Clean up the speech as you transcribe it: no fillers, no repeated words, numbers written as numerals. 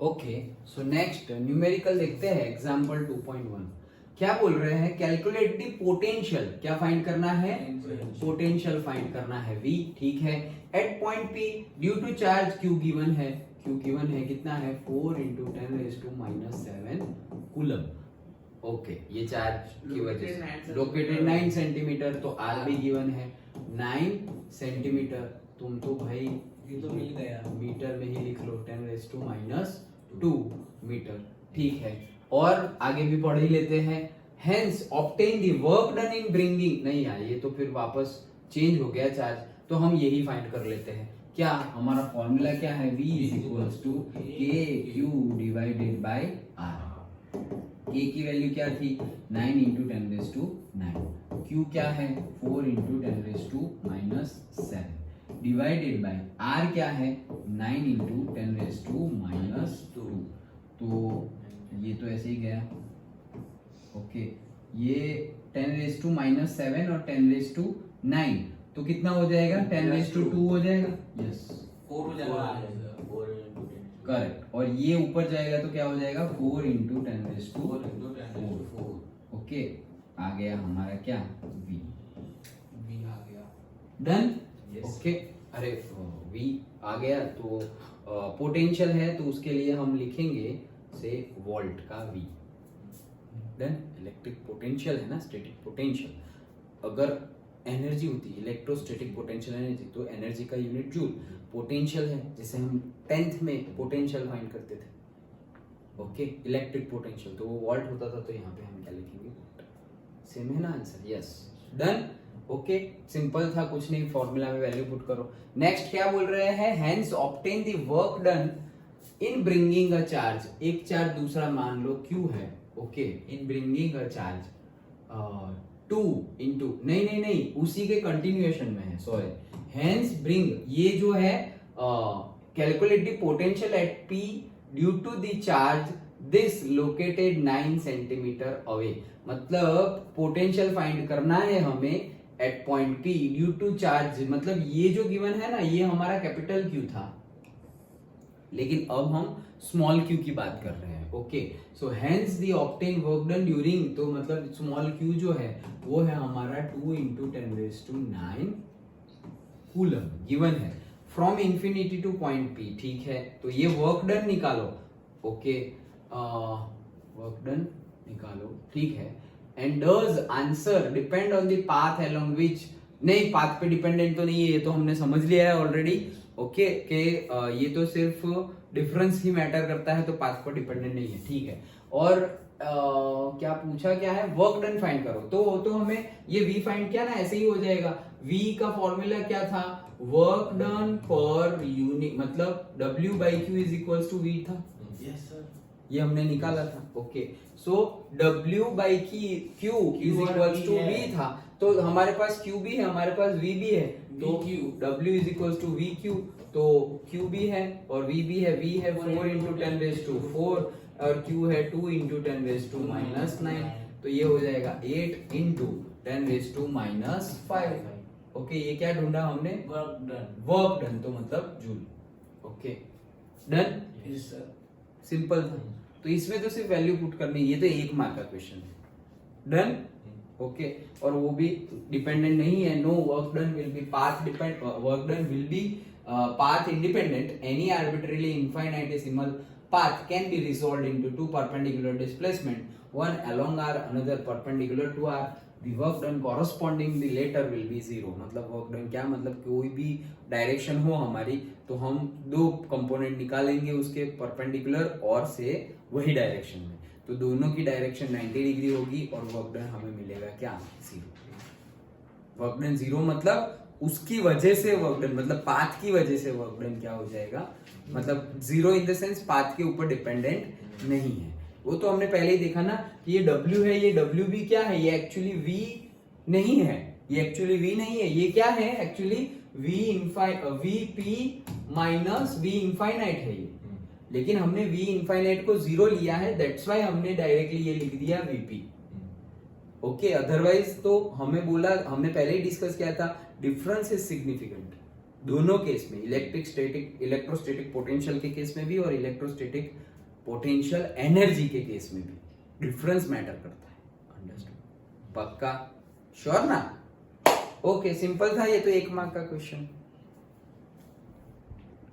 Okay, so next numerical देखते हैं example 2.1। क्या बोल रहे हैं? Calculate the potential. क्या फाइंड करना है? पोटेंशियल फाइंड करना है, V। ठीक है। At point P due to charge Q given है। Q गिवन है कितना है? 4 × 10⁻⁷ कूलम। ओके, ये चार्ज की वजह से लोकेटेड 9 सेंटीमीटर, तो R भी गिवन है 9 सेंटीमीटर। तुम तो भाई ये तो मिल गया, मीटर में ही लिख लो, 10⁻² मीटर। ठीक है, और आगे भी पढ़ ही लेते हैं। Hence obtain the work done in bringing. नहीं यार, ये तो फिर वापस चेंज हो गया चार्ज, तो हम यही फाइंड कर लेते हैं। क्या हमारा फॉर्मूला क्या है? V = KQ/R। K की वैल्यू क्या थी? 9 × 10⁹। Q क्या है? 4 × 10⁻⁷ डिवाइडेड बाय R क्या है? 9 × 10⁻²। तो ये तो ऐसे ही गया। ओके, ये 10⁻⁷ और 10�9, तो कितना हो जाएगा? 10⁻² हो जाएगा। यस, 4 हो जाएगा। करेक्ट। और ये ऊपर जाएगा तो क्या हो जाएगा? 4 × 10⁻⁴। ओके, आ गया हमारा क्या? V आ गया। डन। Yes. ओके, अरे V आ गया, तो पोटेंशियल है तो उसके लिए हम लिखेंगे से वोल्ट का V। डन। इलेक्ट्रिक पोटेंशियल है ना, स्टैटिक पोटेंशियल। अगर एनर्जी होती है इलेक्ट्रोस्टैटिक पोटेंशियल एनर्जी, तो एनर्जी का यूनिट जूल। पोटेंशियल है जैसे हम 10th में पोटेंशियल फाइंड करते थे। ओके, इलेक्ट्रिक पोटेंशियल तो वो वोल्ट होता था, तो यहाँ पे हम क्या लिखेंगे? सेम है ना answer? Yes, done. Okay, simple था, कुछ नहीं, फॉर्मूला में वैल्यू पुट करो। नेक्स्ट क्या बोल रहे हैं? Hence obtain the work done in bringing a charge. एक चार्ज दूसरा मान लो Q है। Okay, in bringing a charge 2 × नहीं, उसी के कंटिन्यूएशन में है, सॉरी। हेंस ब्रिंग, ये जो है calculate the potential at P due to the charge this located 9 centimetre away. मतलब पोटेंशियल फाइंड करना है हमें at point P due to charge. मतलब ये जो गिवन है ना, ये हमारा कैपिटल Q था, लेकिन अब हम स्मॉल q की बात कर रहे हैं। Okay, so hence the obtain work done during, तो मतलब स्मॉल q जो है वो है हमारा 2 × 10⁹ कूलम गिवन है from infinity two point P। ठीक है, तो ये वर्क डन निकालो। ओके, वर्क डन निकालो। ठीक है, and does answer depend on the path along which. नहीं, पाथ पे डिपेंडेंट तो नहीं है, ये तो हमने समझ लिया है ऑलरेडी। ओके, के ये तो सिर्फ डिफरेंस ही मैटर करता है, तो पाथ पर डिपेंडेंट नहीं है। ठीक है, और क्या पूछा क्या है? वर्क डन फाइंड करो। तो हमें ये V फाइंड किया ना, ऐसे ही हो जाएगा। V का फॉर्मूला क्या था? वर्क डन पर यूनिट, मतलब W/Q = V था। यस सर, ये हमने निकाला था। ओके, सो W/Q = V था, तो हमारे पास Q भी है, हमारे पास V भी है, तो W = VQ, तो Q भी है और V भी है। V है 4 × 10⁴ और Q है 2 × 10⁻⁹, तो ये हो जाएगा 8 × 10⁻⁵। ओके, ये क्या ढूंढा हमने? वर्क डन, तो मतलब joule. Okay, done. Yes sir, simple था, तो इसमें तो सिर्फ वैल्यू पुट करनी, ये तो 1 मार्क का क्वेश्चन है। डन। ओके, और वो भी डिपेंडेंट नहीं है। No work done will be path depend, work done will be path independent. Any arbitrarily infinitesimal path can be resolved into 2 perpendicular displacement, one along R, another perpendicular to R. The work done corresponding the latter will be 0. मतलब work done क्या मतलब? कोई भी direction हो हमारी, तो हम 2 component निकालेंगे उसके परपेंडिकुलर और से वही डायरेक्शन में, तो दोनों की डायरेक्शन 90 डिग्री होगी और वर्क डन हमें मिलेगा क्या? 0। वर्क डन 0 मतलब उसकी वजह से वर्क डन, मतलब पाथ की वजह से वर्क डन क्या हो जाएगा? मतलब 0 इन द सेंस पाथ के ऊपर डिपेंडेंट नहीं है। वो तो हमने पहले ही देखा ना कि ये W है, ये W भी क्या है? ये एक्चुअली V नहीं है, ये एक्चुअली V नहीं है, ये क्या है एक्चुअली? VP - V इनफाइनाइट है ये, लेकिन हमने V इनफाइनाइट को 0 लिया है, दैट्स व्हाई हमने डायरेक्टली ये लिख दिया VP। ओके, अदरवाइज तो हमें बोला, हमने पहले ही डिस्कस किया था, डिफरेंस इज सिग्निफिकेंट। दोनों केस में, इलेक्ट्रोस्टैटिक पोटेंशियल के केस में भी और इलेक्ट्रोस्टैटिक पोटेंशियल एनर्जी के केस में भी डिफरेंस मैटर करता है। अंडरस्टूड? पक्का? श्योर ना? ओके, सिंपल था ये तो 1 मार्क का क्वेश्चन।